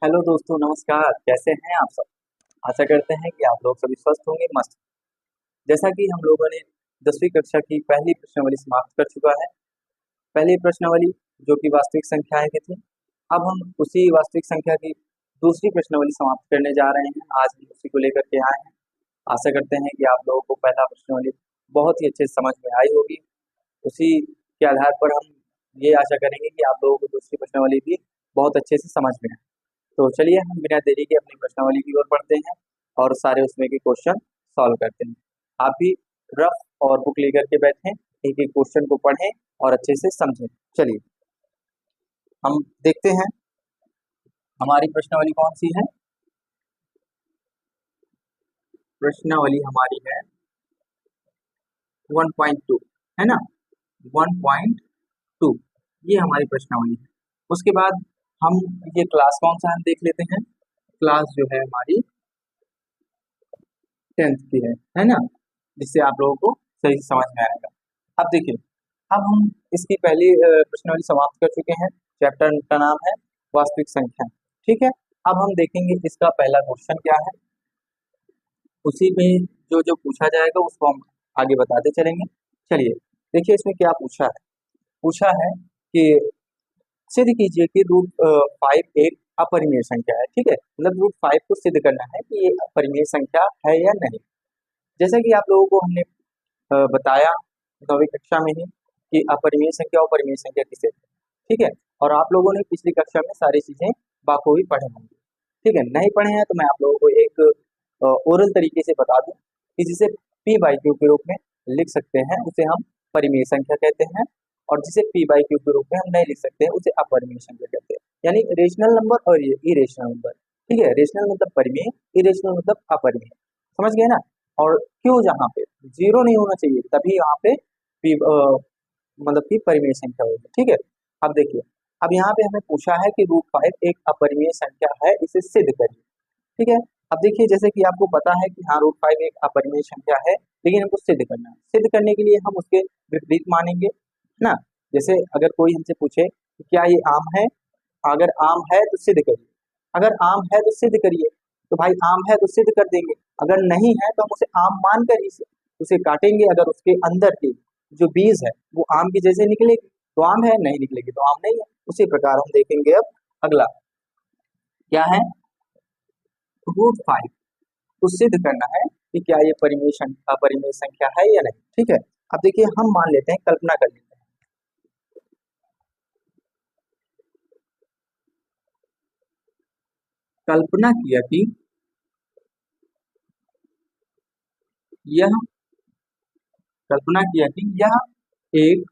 Hello दोस्तों, नमस्कार। कैसे हैं आप सब? आशा करते हैं कि आप लोग सभी स्वस्थ होंगे, मस्त। जैसा कि हम लोगों ने 10वीं कक्षा की पहली प्रश्नावली समाप्त कर चुका है। पहली प्रश्नावली जो कि वास्तविक संख्याएं की थी। अब हम उसी वास्तविक संख्या की दूसरी प्रश्नावली समाप्त करने जा रहे हैं। आज हम उसी को लेकर के आए हैं। आशा करते हैं कि आप लोगों को पहला प्रश्नावली बहुत ही अच्छे से समझ में आई होगी। उसी के आधार पर हम ये आशा करेंगे कि आप लोगों को दूसरी प्रश्नावली भी बहुत अच्छे से समझ में आए। तो चलिए हम बिना देरी के अपनी प्रश्नावली की ओर बढ़ते हैं और सारे उसमें के क्वेश्चन सॉल्व करते हैं। आप भी रफ और बुक लेकर के बैठें, एक एक क्वेश्चन को पढ़ें और अच्छे से समझें। चलिए हम देखते हैं हमारी प्रश्नावली कौन सी है। प्रश्नावली हमारी है 1.2, है ना। 1.2 ये हमारी प्रश्नावली है। उसके बाद हम ये क्लास कौन सा है देख लेते हैं। क्लास जो है हमारी 10th की है ना, जिससे आप लोगों को सही से समझ में आएगा। अब देखिए, अब हम इसकी पहली प्रश्नावली समाप्त कर चुके हैं। चैप्टर का नाम है वास्तविक संख्या। ठीक है, अब हम देखेंगे इसका पहला क्वेश्चन क्या है। उसी में जो जो पूछा जाएगा उसको हम आगे बताते चलेंगे। चलिए देखिए इसमें क्या पूछा है। पूछा है कि सिद्ध कीजिए कि रूट 5 एक अपरिमेय संख्या है। ठीक है, मतलब रूट 5 को सिद्ध करना है कि ये अपरिमेय संख्या है या नहीं। जैसा कि आप लोगों को हमने बताया 9वीं कक्षा में ही कि अपरिमेय संख्या और परिमेय संख्या किसे कहते हैं। ठीक है, और आप लोगों ने पिछली कक्षा में सारी चीजें बाखूबी पढ़े होंगे। ठीक है, नहीं पढ़े हैं तो मैं आप लोगों को एक ओरल तरीके से बता दूं कि जिसे पी बाई क्यू के रूप में लिख सकते हैं उसे हम परिमेय संख्या कहते हैं, और जिसे पी बाई क्यू के रूप में हम नहीं लिख सकते हैं उसे अपरिमेय संख्या कहते हैं। यानी रेशनल नंबर और ये इरेशनल नंबर। ठीक है, रेशनल मतलब परिमेय, इरेशनल मतलब अपरिमेय। समझ गए ना। और क्यों जहाँ पे जीरो नहीं होना चाहिए तभी यहाँ पे पी मतलब कि परिमेय संख्या होगी। ठीक है, अब देखिए, अब यहाँ पे हमें पूछा है कि रूट 5 एक अपरिमेय संख्या है, इसे सिद्ध करिए। ठीक है, अब देखिए जैसे कि आपको पता है कि हाँ रूट 5 एक अपरिमेय संख्या है, लेकिन हमको सिद्ध करना है। सिद्ध करने के लिए हम उसके विपरीत मानेंगे, है ना। जैसे अगर कोई हमसे पूछे कि क्या ये आम है, अगर आम है तो सिद्ध करिए। अगर आम है तो सिद्ध करिए, तो भाई आम है तो सिद्ध कर देंगे। अगर नहीं है तो हम उसे आम मानकर ही उसे काटेंगे। अगर उसके अंदर के जो बीज है वो आम की जैसे निकलेगी तो आम है, नहीं निकलेगी तो आम नहीं है। उसी प्रकार हम देखेंगे अब अगला क्या है। रूट 5 को सिद्ध करना है कि क्या ये अपरिमेय संख्या है या नहीं। ठीक है, अब देखिए हम मान लेते हैं, कल्पना कर लेते हैं। कल्पना किया कि यह कल्पना किया कि यह एक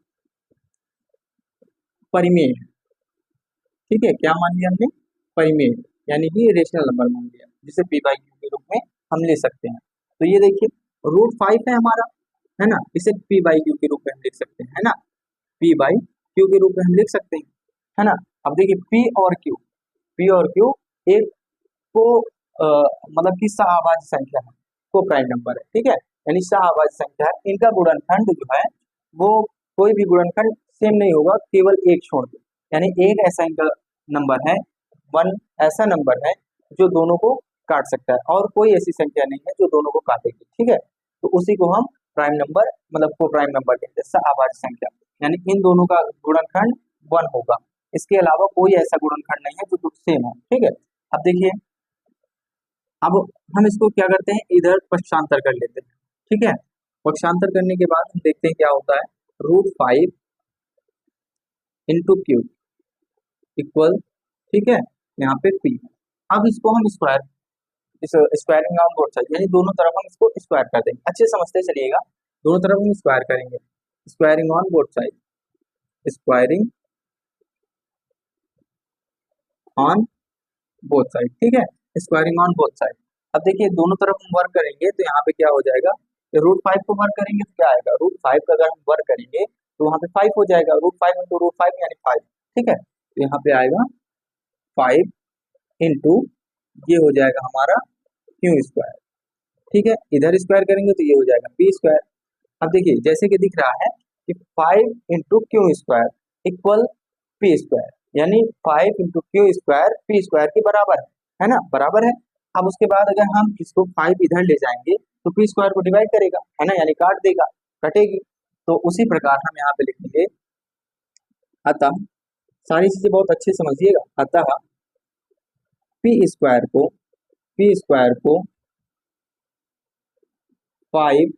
परिमेय है। ठीक है, क्या मान लिया हमने, परिमेय, यानी कि रेशनल नंबर मान लिया, जिसे पी बाई क्यू के रूप में हम ले सकते हैं। तो ये देखिए रूट 5 है हमारा, है ना, इसे पी बाई क्यू के रूप में हम लिख सकते हैं, है ना। पी बाई क्यू के रूप में हम लिख सकते हैं, है ना। अब देखिए पी और क्यू एक को मतलब कि सहअभाज्य संख्या है, को प्राइम नंबर है। ठीक है, यानी सहअभाज्य संख्या है, इनका गुणनखंड जो है वो कोई भी गुणनखंड सेम नहीं होगा, केवल एक छोड़ के। यानी एक ऐसा इनका नंबर है, वन ऐसा नंबर है जो दोनों को काट सकता है, और कोई ऐसी संख्या नहीं है जो दोनों को काटेगी। ठीक है, तो उसी को हम प्राइम नंबर मतलब को प्राइम नंबर कहते हैं, सहअभाज्य संख्या। यानी इन दोनों का गुणनखंड 1 होगा, इसके अलावा कोई ऐसा गुणनखंड नहीं है जो सेम हो। ठीक है, अब देखिए, अब हम इसको क्या करते हैं, इधर पक्षांतर कर लेते हैं। ठीक है, पक्षांतर करने के बाद हम देखते हैं क्या होता है। रूट 5 इंटू क्यू इक्वल, ठीक है, यहाँ पे पी। अब इसको हम स्क्वायर, इस स्क्वायरिंग ऑन बोथ साइड, यानी दोनों तरफ हम इसको स्क्वायर कर देंगे। अच्छे से समझते चलिएगा, दोनों तरफ हम स्क्वायर करेंगे। Squaring on both side, squaring on both side. ठीक है, स्क्वायरिंग ऑन बोथ साइड। अब देखिए दोनों तरफ हम वर्क करेंगे तो यहाँ पे क्या हो जाएगा, रूट 5 को वर्क करेंगे तो क्या आएगा, रूट 5 का अगर हम वर्क करेंगे तो वहां पे 5 हो जाएगा। रूट 5 इंटू रूट 5 यानी 5। ठीक है, तो यहाँ पे आएगा 5 इंटू, ये हो जाएगा हमारा क्यू स्क्वायर। ठीक है, इधर स्क्वायर करेंगे तो ये हो जाएगा पी स्क्वायर। अब देखिए जैसे कि दिख रहा है कि 5 into Q square equal P square. यानी 5 × Q² P² के बराबर है ना, बराबर है। अब उसके बाद अगर हम इसको 5 इधर ले जाएंगे तो P² को डिवाइड करेगा, है ना, यानी काट देगा, कटेगी। तो उसी प्रकार हम यहाँ पे लिखेंगे, अतः सारी चीजें बहुत अच्छे से समझिएगा, अतः P² को 5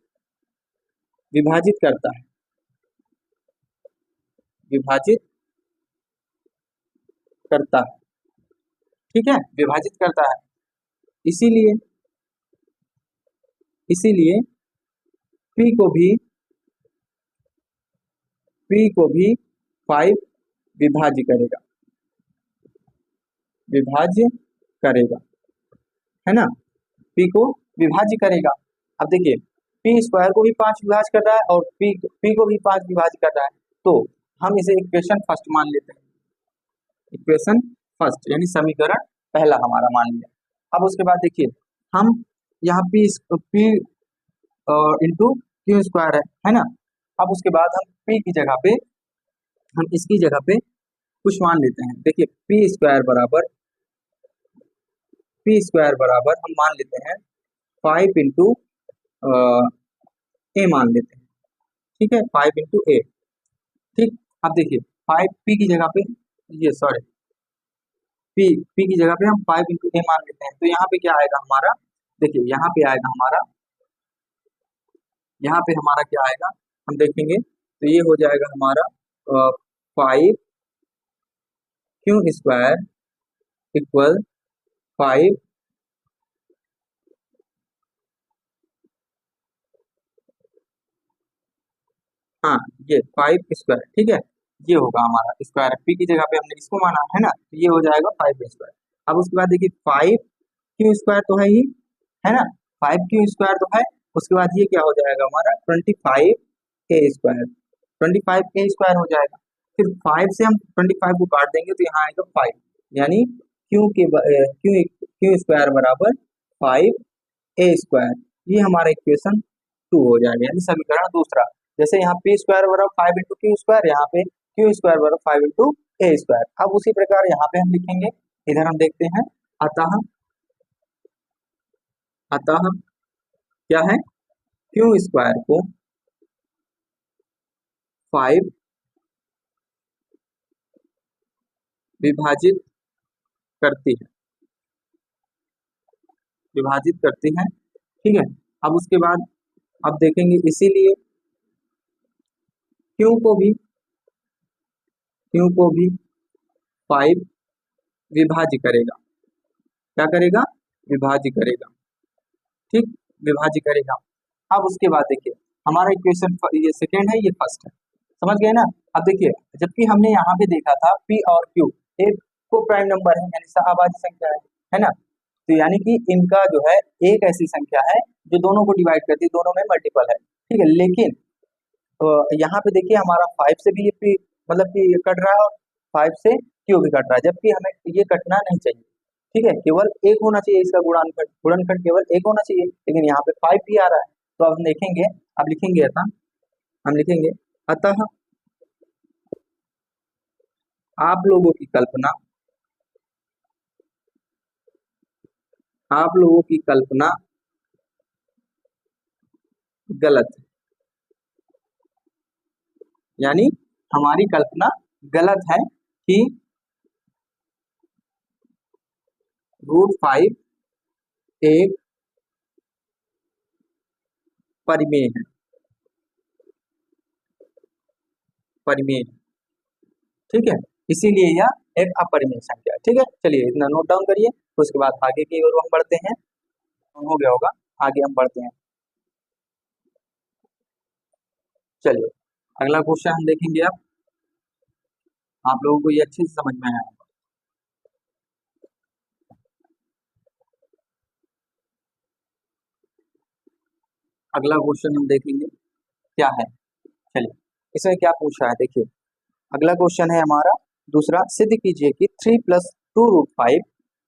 विभाजित करता है, विभाजित करता है, ठीक है, विभाजित करता है। इसीलिए P को भी 5 विभाज्य करेगा, विभाज्य करेगा, है ना, P को विभाज्य करेगा। अब देखिए P² को भी 5 विभाज्य कर रहा है और P को भी 5 विभाज्य कर रहा है, तो हम इसे इक्वेशन फर्स्ट मान लेते हैं, इक्वेशन फर्स्ट यानी समीकरण पहला हमारा मान लिया। अब उसके बाद देखिए हम यहाँ P इंटू Q² है ना। अब उसके बाद हम P की जगह पे, हम इसकी जगह पे कुछ मान लेते हैं। देखिए P² बराबर हम मान लेते हैं 5 इंटू A मान लेते हैं, ठीक है, 5 इंटू A, ठीक। अब देखिए 5 P की जगह पे, ये सॉरी P की जगह पे हम 5 इंटू A मान लेते हैं। तो यहाँ पे क्या आएगा हमारा, देखिए यहाँ पे आएगा हमारा, यहाँ पे हमारा क्या आएगा हम देखेंगे, तो ये हो जाएगा हमारा 5Q² इक्वल 5 हाँ ये 5², ठीक है, ये होगा हमारा स्क्वायर। P की जगह पे हमने इसको माना है ना, तो ये हो जाएगा 5² अब उसके बाद देखिए 5Q² तो है ही, है ना, 5Q² तो है। उसके बाद ये क्या हो जाएगा हमारा 25A², 25A² हो जाएगा। फिर 5 से हम 25 को काट देंगे तो यहाँ आएगा 5, यानी Q² बराबर 5A², ये हमारा इक्वेशन 2 हो जाएगा, यानी समीकरण दूसरा। जैसे यहाँ P² बराबर 5 इंटू Q², यहाँ पे Q² बराबर 5 इंटू A²। अब उसी प्रकार यहाँ पे हम लिखेंगे, इधर हम देखते हैं, अतः क्या है, Q² को 5 विभाजित करती है, विभाजित करती है, ठीक है। अब उसके बाद अब देखेंगे, इसीलिए Q को भी 5 विभाज्य करेगा, क्या करेगा, विभाज्य करेगा, ठीक, विभाज्य करेगा। अब उसके बाद देखिए हमारा इक्वेशन ये सेकेंड है, ये फर्स्ट है, समझ गए ना। अब देखिए जबकि हमने यहाँ पे देखा था P और Q एक को प्राइम नंबर है, यानी सहभाज्य संख्या है ना, तो यानी कि इनका जो है एक ऐसी संख्या है जो दोनों को डिवाइड करती है, दोनों में मल्टीपल है, ठीक है। लेकिन यहाँ पे देखिए हमारा 5 से भी ये P मतलब कि ये कट रहा है और 5 से Q भी कट रहा है, जबकि हमें ये कटना नहीं चाहिए, ठीक है, केवल एक होना चाहिए इसका गुणनखंड केवल एक होना चाहिए, लेकिन यहाँ पे 5 भी आ रहा है। तो अब हम देखेंगे, अब लिखेंगे हम लिखेंगे अतः आप लोगों की कल्पना, आप लोगों की कल्पना गलत है, यानी हमारी कल्पना गलत है कि √5 एक परिमेय है, परिमेय, ठीक है, इसीलिए यह एक अपरिमेय संख्या है, ठीक है। चलिए इतना नोट डाउन करिए, उसके बाद आगे की ओर हम बढ़ते हैं, हो गया होगा, आगे हम बढ़ते हैं। चलिए अगला क्वेश्चन हम देखेंगे, अब आप लोगों को ये अच्छे से समझ में आया। अगला क्वेश्चन हम देखेंगे क्या है, चलिए इसमें क्या पूछा है, देखिए अगला क्वेश्चन है हमारा दूसरा, सिद्ध कीजिए कि 3 + 2√5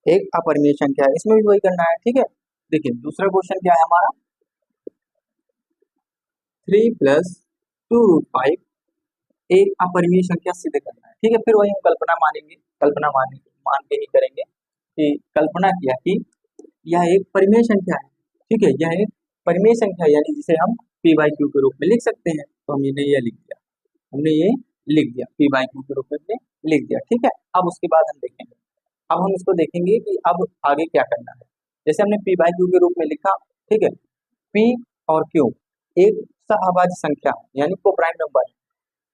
एक अपरिमेय संख्या है, इसमें भी वही करना है, ठीक है। देखिए दूसरा क्वेश्चन क्या है हमारा, 3 + 2√5 एक अपरिमेय संख्या सिद्ध करना है। ठीक है, फिर वही हम कल्पना मानेंगे, मान के ही करेंगे कि कल्पना किया कि यह एक परिमेय संख्या है। ठीक है, यह एक परिमेय संख्या यानी जिसे हम p बाई क्यू के रूप में लिख सकते हैं। तो हमने ये लिख दिया, p बाई क्यू के रूप में लिख दिया। ठीक है, अब उसके बाद हम देखेंगे, अब हम इसको देखेंगे कि अब आगे क्या करना है। जैसे हमने p बाई क्यू के रूप में लिखा, ठीक है, p और q एक सहअभाज्य संख्या यानी को प्राइम नंबर है,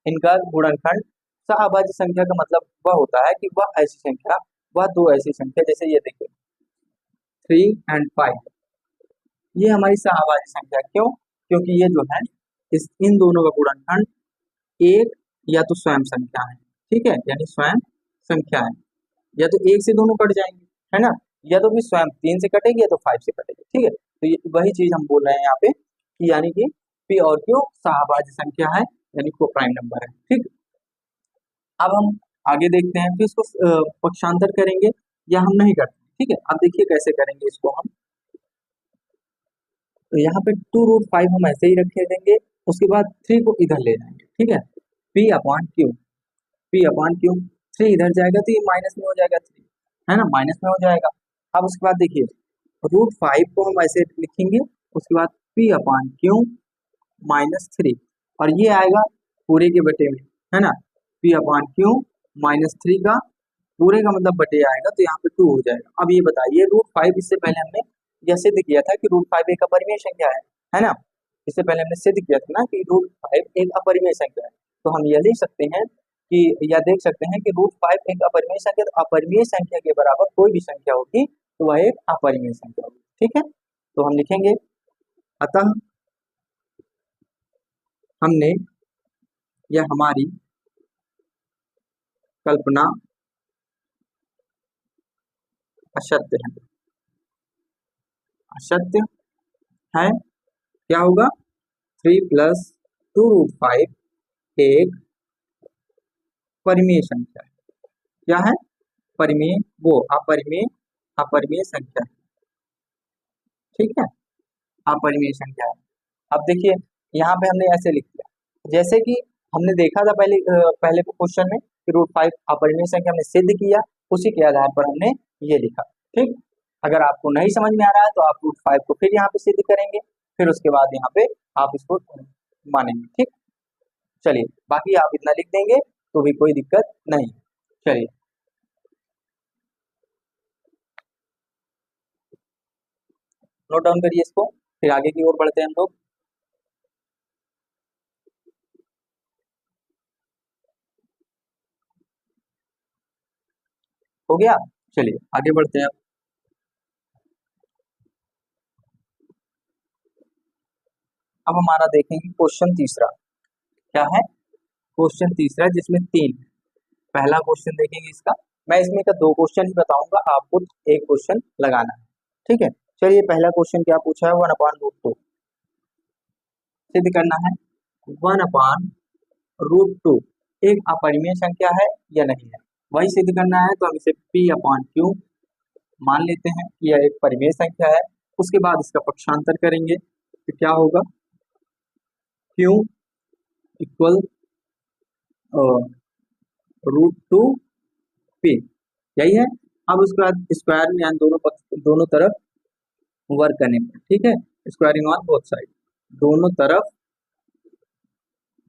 इनका गुणनखंड सहअभाज्य संख्या का मतलब वह होता है कि वह ऐसी संख्या, वह दो ऐसी संख्या, जैसे ये देखिए 3 और 5, ये हमारी सहअभाज्य संख्या। क्यों? क्योंकि ये जो है इन दोनों का गुणनखंड एक या तो स्वयं संख्या है। ठीक है, यानी स्वयं संख्या है, या तो एक से दोनों कट जाएंगे, है ना, या तो फिर स्वयं 3 से कटेगी या तो 5 से कटेगी। ठीक है, तो ये वही चीज हम बोल रहे हैं यहाँ पे कि यानी कि p और q सहअभाज्य संख्या है यानी को प्राइम नंबर है। ठीक, अब हम आगे देखते हैं, फिर इसको पक्षांतर करेंगे या हम नहीं करते। ठीक है, अब देखिए कैसे करेंगे इसको हम। तो यहाँ पे 2√5 हम ऐसे ही रखे देंगे, उसके बाद 3 को इधर ले जाएंगे। ठीक है, p अपॉन क्यू, 3 इधर जाएगा तो ये माइनस में हो जाएगा 3, है ना, माइनस में हो जाएगा। अब उसके बाद देखिए √5 को हम ऐसे लिखेंगे, उसके बाद p अपॉन क्यू -3, और ये आएगा पूरे के बटे में, है ना, p अपॉन क्यू -3 का पूरे का मतलब बटे आएगा, तो यहाँ पे 2 हो जाएगा। अब ये बताइए √5, इससे पहले हमने यह सिद्ध किया था कि √5 एक अपरिमेय संख्या है ना, इससे पहले हमने सिद्ध किया था ना कि √5 एक अपरिमेय संख्या है। तो हम यह लिख सकते हैं कि, या देख सकते हैं कि √5 एक अपरिमेय संख्या, तो अपरिमेय संख्या के बराबर कोई भी संख्या होगी तो वह एक अपरिमेय संख्या होगी। ठीक है, तो हम लिखेंगे, अतः हमने, यह हमारी कल्पना असत्य है, असत्य है। क्या होगा, 3 + 2√5 एक परिमेय संख्या है। क्या है, परिमेय, वो अपरिमेय संख्या है। ठीक है, अपरिमेय संख्या है। अब देखिए यहाँ पे हमने ऐसे लिख दिया, जैसे कि हमने देखा था पहले क्वेश्चन में कि √5 अपरिमेय संख्या हमने सिद्ध किया, उसी के आधार पर हमने ये लिखा। ठीक, अगर आपको नहीं समझ में आ रहा है तो आप √5 को फिर यहाँ पे सिद्ध करेंगे, फिर उसके बाद यहाँ पे आप इसको मानेंगे। ठीक, चलिए, बाकी आप इतना लिख देंगे तो भी कोई दिक्कत नहीं। चलिए, नोट डाउन करिए इसको, फिर आगे की ओर बढ़ते हैं हम लोग। हो गया, चलिए आगे बढ़ते हैं। अब हमारा देखेंगे क्वेश्चन तीसरा, क्या है, क्वेश्चन तीसरा जिसमें 3, पहला क्वेश्चन देखेंगे इसका, मैं इसमें का 2 क्वेश्चन ही बताऊंगा, आपको एक क्वेश्चन लगाना है। ठीक है, चलिए पहला क्वेश्चन क्या पूछा है, 1/√2 सिद्ध करना है। 1/√2 एक अपरिमेय संख्या है या नहीं है, वही सिद्ध करना है। तो हम इसे p अपॉन क्यू मान लेते हैं कि यह एक परिमेय संख्या है। उसके बाद इसका पक्षांतर करेंगे तो क्या होगा, q इक्वल √2p, यही है। अब उसके बाद स्क्वायर में यानी दोनों तरफ वर्क करने पर, ठीक है, स्क्वायरिंग ऑन बोथ साइड, दोनों तरफ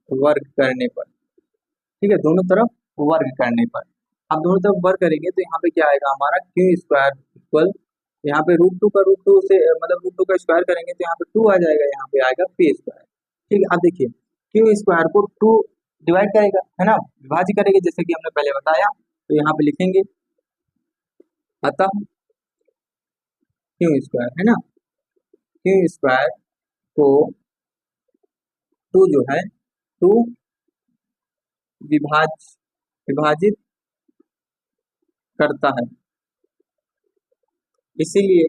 वर्क करने पर, ठीक है, दोनों तरफ वर्क करने पर। अब दोनों तरफ वर्क करेंगे तो यहाँ पे क्या आएगा हमारा, क्यू स्क्वायर इक्वल, यहाँ पे √2 का √2 से मतलब √2 का स्क्वायर करेंगे तो यहाँ पे 2 आ जाएगा, यहाँ पे आएगा p स्क्वायर। ठीक है, अब देखिए क्यू स्क्वायर को 2 डिवाइड करेगा, है ना, विभाज्य करेगा, जैसे कि हमने पहले बताया। तो यहाँ पे लिखेंगे, अतः क्यू स्क्वायर, है ना, क्यू स्क्वायर को 2 जो है 2 विभाजित करता है, इसीलिए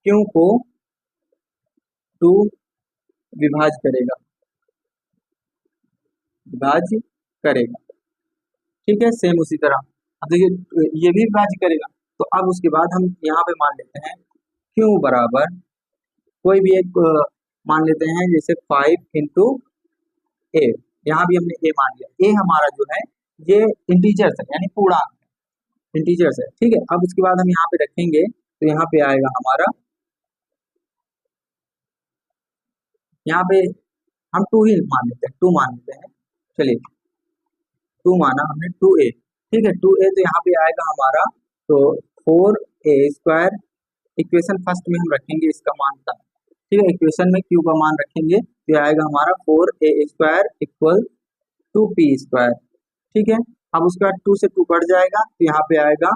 क्यू को 2 विभाज्य करेगा। ठीक है, सेम उसी तरह अब देखिए ये भी विभाज्य करेगा। तो अब उसके बाद हम यहाँ पे मान लेते हैं क्यू बराबर कोई भी एक मान लेते हैं जैसे 5 × 8, यहाँ भी हमने ए मान लिया। ए हमारा जो है ये इंटीजर्स है यानी पूर्णांक इंटीजर्स है, ठीक है। अब उसके बाद हम यहाँ पे रखेंगे तो यहाँ पे आएगा हमारा, यहाँ पे हम 2 ही मान लेते हैं, 2 मान लेते हैं। चलिए 2 माना हमने, 2a, ठीक है। 2a तो यहाँ पे आएगा हमारा तो 4a²। इक्वेशन फर्स्ट में हम रखेंगे इसका मान था, ठीक है। इक्वेशन में क्यू का मान रखेंगे तो ये आएगा हमारा 4a² इक्वल 2p², ठीक है। अब उसके बाद 2 से 2 कट जाएगा तो यहाँ पे आएगा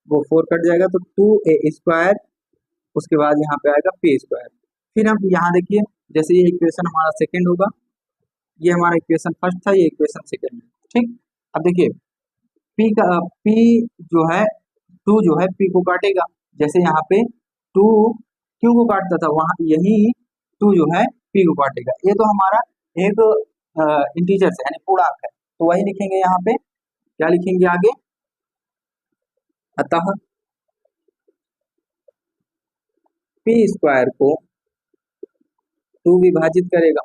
वो 4 कट जाएगा तो 2a², उसके बाद यहाँ पे आएगा p²। फिर हम यहाँ देखिए जैसे ये इक्वेशन हमारा सेकंड होगा, ये हमारा इक्वेशन फर्स्ट था, ये इक्वेशन सेकंड है, ठीक। अब देखिए p जो है 2 जो है p को काटेगा, जैसे यहाँ पे 2 q को काटता था वहां यही 2 जो है p को काटेगा। ये तो हमारा एक इंटीजर है यानी पूर्णांक है, तो वही लिखेंगे यहाँ पे। क्या लिखेंगे आगे, अतः p² को 2 विभाजित करेगा,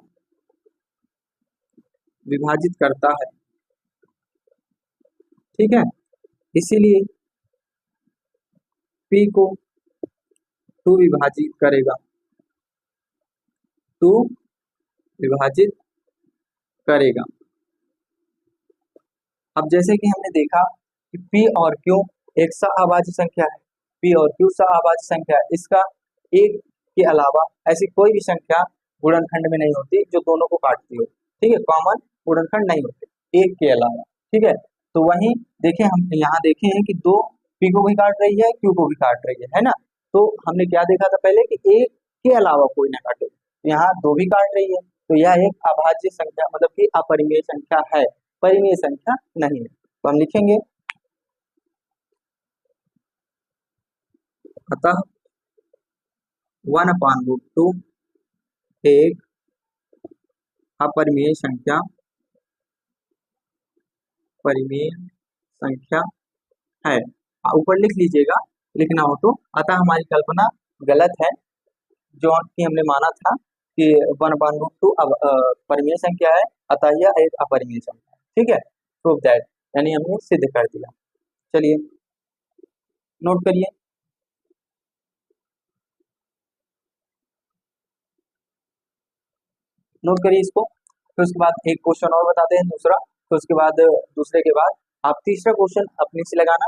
विभाजित करता है, ठीक है। इसीलिए p को 2 विभाजित करेगा, 2 विभाजित करेगा। अब जैसे कि हमने देखा कि p और q एक सहअभाज्य संख्या है, p और q सहअभाज्य संख्या है, इसका एक के अलावा ऐसी कोई भी संख्या गुणनखंड में नहीं होती जो दोनों को काटती हो, ठीक है। कॉमन गुणनखंड नहीं होते एक के अलावा, ठीक है। तो वहीं देखें हम यहाँ देखे हैं कि 2 p को भी काट रही है, q को भी काट रही है ना। तो हमने क्या देखा था पहले कि एक के अलावा कोई ना काटे, यहाँ 2 भी काट रही है, तो यह एक अभाज्य संख्या मतलब कि अपरिमेय संख्या है, परिमेय संख्या नहीं है। तो हम लिखेंगे अतः 1/√2 एक अपरिमेय संख्या, परिमेय संख्या है। ऊपर लिख लीजिएगा, लिखना हो तो। अतः हमारी कल्पना गलत है, जो कि हमने माना था कि 1/√2 अब परिमेय संख्या है, अतः यह एक अपरिमेय संख्या है, ठीक है। प्रूव दैट यानी हमने सिद्ध कर दिया। चलिए नोट करिए, नोट करिए इसको। फिर उसके बाद एक क्वेश्चन और बताते हैं दूसरा, फिर उसके बाद दूसरे के बाद आप तीसरा क्वेश्चन अपने से लगाना।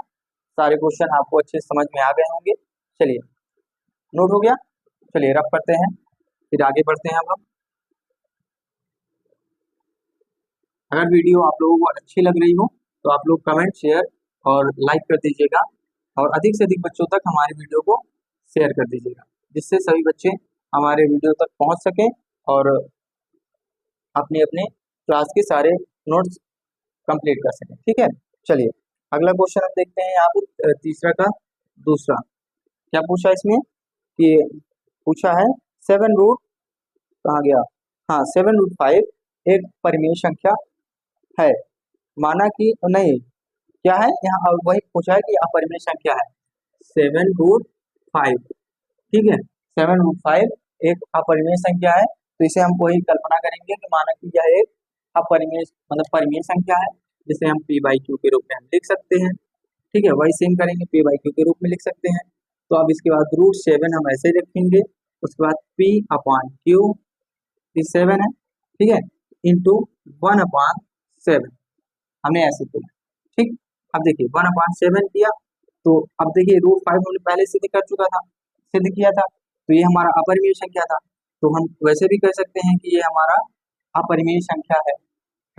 सारे क्वेश्चन आपको अच्छे से समझ में आ गए होंगे। चलिए नोट हो गया, चलिए रफ करते हैं, फिर आगे बढ़ते हैं। अब हम, अगर वीडियो आप लोगों को अच्छी लग रही हो तो आप लोग कमेंट शेयर और लाइक कर दीजिएगा, और अधिक से अधिक बच्चों तक हमारे वीडियो को शेयर कर दीजिएगा, जिससे सभी बच्चे हमारे वीडियो तक पहुंच सकें और अपने अपने क्लास के सारे नोट्स कंप्लीट कर सकें, ठीक है। चलिए अगला क्वेश्चन हम देखते हैं यहाँ पे तीसरा का दूसरा। क्या पूछा इसमें कि पूछा है 7 रूट, कहाँ गया, हाँ 7√5 एक परिमेय संख्या है, माना कि नहीं, क्या है यहाँ वही पूछा है कि अपरिमेय संख्या है 7√5, ठीक है। 7√5 एक अपरिमेय संख्या है, तो इसे हम वही कल्पना करेंगे कि माना कि यह एक अपरिमेय मतलब परिमेय संख्या है, जिसे हम p/q के रूप में हम लिख सकते हैं, ठीक है। वही सेम करेंगे, p/q के रूप में लिख सकते हैं। तो अब इसके बाद √7 हम ऐसे रखेंगे, उसके बाद p/q, ये 7 है, ठीक है, इंटू 1/7 हमने ऐसे किया, ठीक। अब देखिए 1/7 किया, तो अब देखिए √5 हमने पहले सिद्ध कर चुका था, सिद्ध किया था, तो ये हमारा अपरिमेय संख्या था। तो हम वैसे भी कह सकते हैं कि ये हमारा अपरिमेय संख्या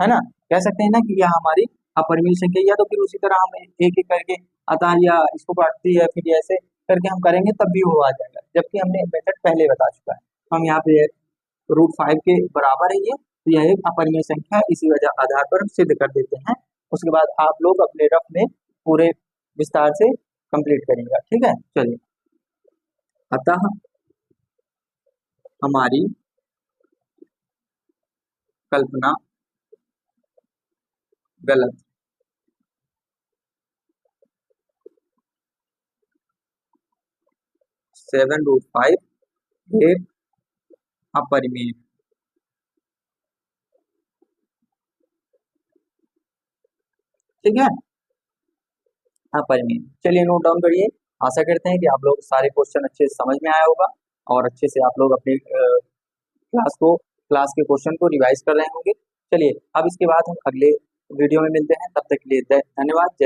है ना। कह सकते हैं ना कि यह हमारी अपरिमेय संख्या, या तो फिर उसी तरह हम एक एक करके अतः या इसको काटती है फिर ऐसे करके हम करेंगे तब भी वो आ जाएगा, जबकि हमने मेथड पहले बता चुका है। हम यहाँ पे √5 के बराबर है ये, तो यह एक अपरिमेय संख्या है, इसी वजह आधार पर हम सिद्ध कर देते हैं। उसके बाद आप लोग अपने रफ में पूरे विस्तार से कंप्लीट करेंगे, ठीक है। चलिए अतः हमारी कल्पना गलत, 7√5 एक अपरिमेय। ठीक है, अपरिमेय। चलिए नोट डाउन करिए। आशा करते हैं कि आप लोग सारे क्वेश्चन अच्छे से समझ में आया होगा और अच्छे से आप लोग अपने क्लास के क्वेश्चन को रिवाइज कर रहे होंगे। चलिए अब इसके बाद हम अगले वीडियो में मिलते हैं, तब तक के लिए धन्यवाद। जय